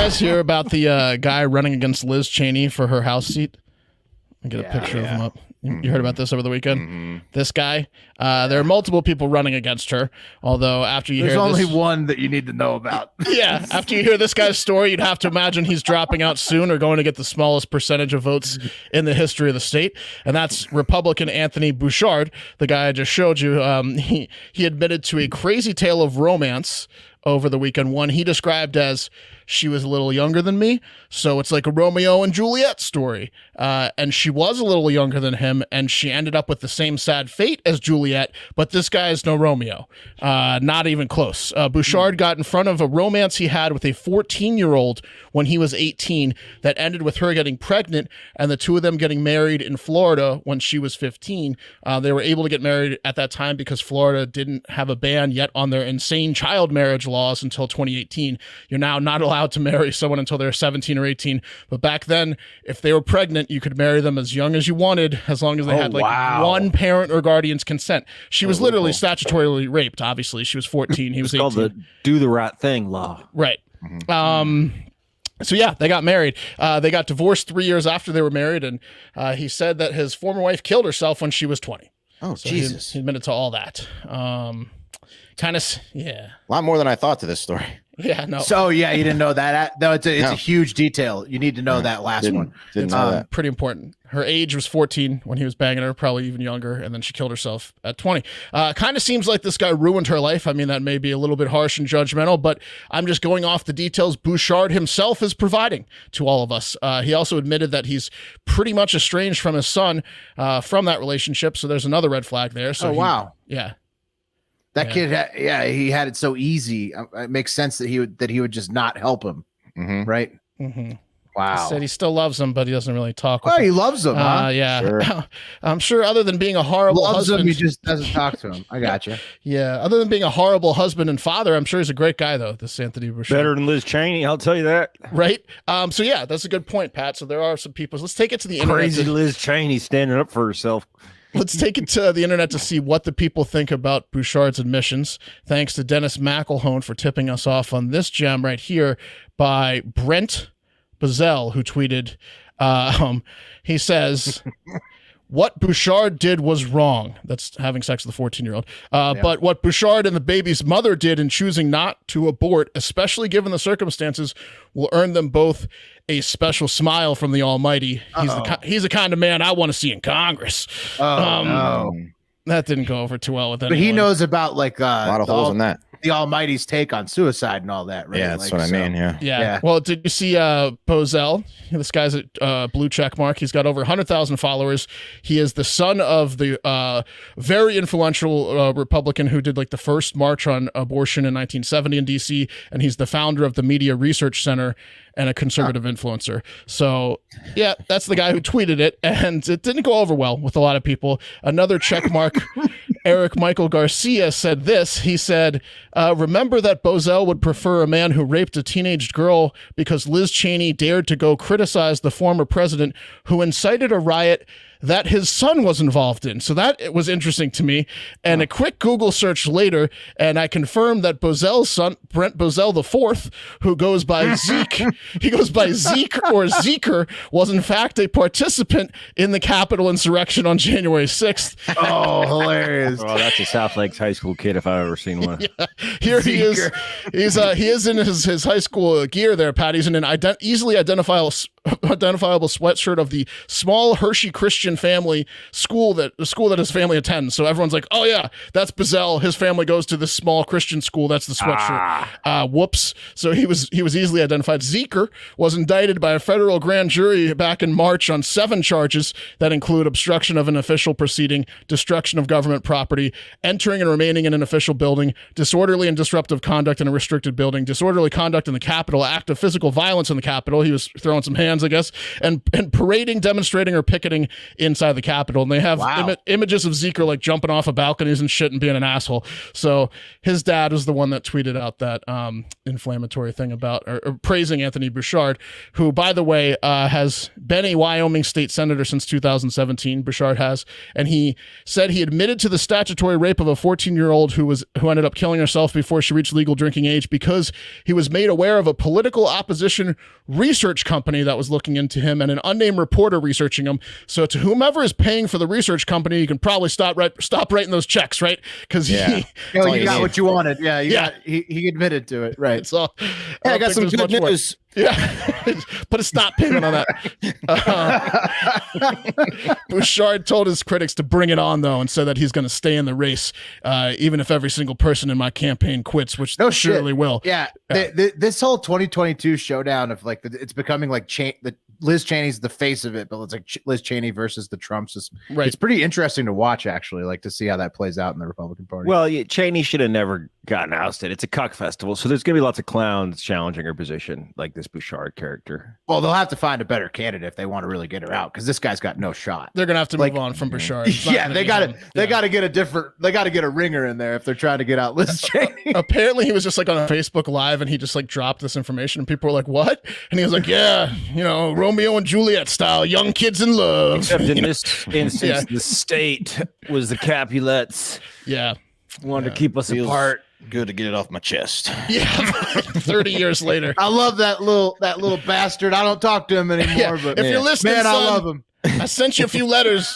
guys hear about the guy running against Liz Cheney for her House seat? I'll get a picture of him up. You heard about this over the weekend? This guy? There are multiple people running against her, although after you There's hear only this, one that you need to know about. Yeah, after you hear this guy's story, you'd have to imagine he's dropping out soon or going to get the smallest percentage of votes in the history of the state, and that's Republican Anthony Bouchard, the guy I just showed you. He admitted to a crazy tale of romance over the weekend, one he described as she was a little younger than me, so it's like a Romeo and Juliet story. And she was a little younger than him, and she ended up with the same sad fate as Juliet, but this guy is no Romeo. Not even close. Bouchard got in front of a romance he had with a 14-year-old when he was 18 that ended with her getting pregnant and the two of them getting married in Florida when she was 15. They were able to get married at that time because Florida didn't have a ban yet on their insane child marriage laws until 2018. You're now not allowed to marry someone until they're 17 or 18. But back then, if they were pregnant, you could marry them as young as you wanted, as long as they had one parent or guardian's consent. She was literally statutorily raped. Obviously, she was 14. He was 18. Called the do the right thing law. Right. So yeah, they got married. They got divorced 3 years after they were married, and he said that his former wife killed herself when she was 20. Oh, so Jesus. He admitted to all that. Kind of, yeah. A lot more than I thought to this story. Yeah, no. So yeah, you didn't know that. No, it's a huge detail. You need to know that last one. Didn't know that. Pretty important. Her age was 14 when he was banging her, probably even younger, and then she killed herself at 20. Kind of seems like this guy ruined her life. I mean, that may be a little bit harsh and judgmental, but I'm just going off the details Bouchard himself is providing to all of us. He also admitted that he's pretty much estranged from his son from that relationship, so there's another red flag there. So wow. Yeah. That kid, he had it so easy. It makes sense that he would just not help him, right? Mm-hmm. Wow. He said he still loves him, but he doesn't really talk with Oh, him. he loves him, huh? Yeah. Sure. I'm sure other than being a horrible Loves husband. him, he just doesn't talk to him. I gotcha. Yeah. Other than being a horrible husband and father, I'm sure he's a great guy, though, this Anthony Bouchard. Better than Liz Cheney, I'll tell you that. Right? So, yeah, that's a good point, Pat. So there are some people. Let's take it to the internet. Crazy Liz Cheney standing up for herself. Let's take it to the internet to see what the people think about Bouchard's admissions. Thanks to Dennis McElhone for tipping us off on this gem right here by Brent Bazell, who tweeted, he says, what Bouchard did was wrong. That's having sex with a 14-year-old. But what Bouchard and the baby's mother did in choosing not to abort, especially given the circumstances, will earn them both a special smile from the Almighty. He's the kind of man I want to see in Congress. No. That didn't go over too well with anyone. But he knows about like A lot of holes in that. the Almighty's take on suicide and all that, right? Yeah, that's what I mean. Yeah. Well, did you see Bozell? This guy's a blue check mark. He's got over 100,000 followers. He is the son of the very influential Republican who did like the first march on abortion in 1970 in D.C., and he's the founder of the Media Research Center and a conservative influencer. So, yeah, that's the guy who tweeted it, and it didn't go over well with a lot of people. Another check mark, Eric Michael Garcia said this. He said, remember that Bozell would prefer a man who raped a teenage girl because Liz Cheney dared to go criticize the former president who incited a riot that his son was involved in. So that was interesting to me. And a quick Google search later, and I confirmed that Bozell's son, Brent Bozell IV, who goes by Zeke, he goes by Zeke or Zeker, was in fact a participant in the Capitol insurrection on January 6th. Oh, hilarious. Oh, that's a South Lakes high school kid if I've ever seen one. Yeah. Here he is. He is in his high school gear there, Pat. He's in an easily identifiable sweatshirt of the small Hershey Christian family school that his family attends. So everyone's like, oh yeah, that's Bozell. His family goes to this small Christian school. That's the sweatshirt. Whoops. So he was easily identified. Zeker was indicted by a federal grand jury back in March on 7 charges that include obstruction of an official proceeding, destruction of government property, entering and remaining in an official building, disorderly and disruptive conduct in a restricted building, disorderly conduct in the Capitol, act of physical violence in the Capitol. He was throwing some hands fans, I guess, and parading, demonstrating, or picketing inside the Capitol. And they have images of Zeke like jumping off of balconies and shit and being an asshole. So his dad was the one that tweeted out that inflammatory thing about or praising Anthony Bouchard, who, by the way, has been a Wyoming state senator since 2017. Bouchard has, and he said he admitted to the statutory rape of a 14-year-old who ended up killing herself before she reached legal drinking age because he was made aware of a political opposition research company that was looking into him and an unnamed reporter researching him. So to whomever is paying for the research company, you can probably stop writing those checks, right? Because you got what you wanted. Yeah, he admitted to it, right? So I got some good news. Yeah, put a stop payment on that. Bouchard told his critics to bring it on, though, and said that he's going to stay in the race, even if every single person in my campaign quits, which surely will. Yeah, this whole 2022 showdown of like it's becoming like Liz Cheney's the face of it, but it's like Liz Cheney versus the Trumps. It's pretty interesting to watch, actually, like to see how that plays out in the Republican Party. Well, Cheney should have never gotten ousted. It's a cuck festival, so there's going to be lots of clowns challenging her position, like this Bouchard character. Well, they'll have to find a better candidate if they want to really get her out, because this guy's got no shot. They're going to have to move on from Bouchard. Yeah, they got to get a ringer in there if they're trying to get out Liz Cheney. Apparently, he was just like on a Facebook Live, and he just like dropped this information, and people were like, "What?" And he was like, "Yeah, Romeo and Juliet style, young kids in love." Except in this instance, the state was the Capulets. Yeah, wanted to keep us apart. Good to get it off my chest. Yeah, 30 years later. I love that little bastard. I don't talk to him anymore, but if you're listening, man, son, I love him. I sent you a few letters.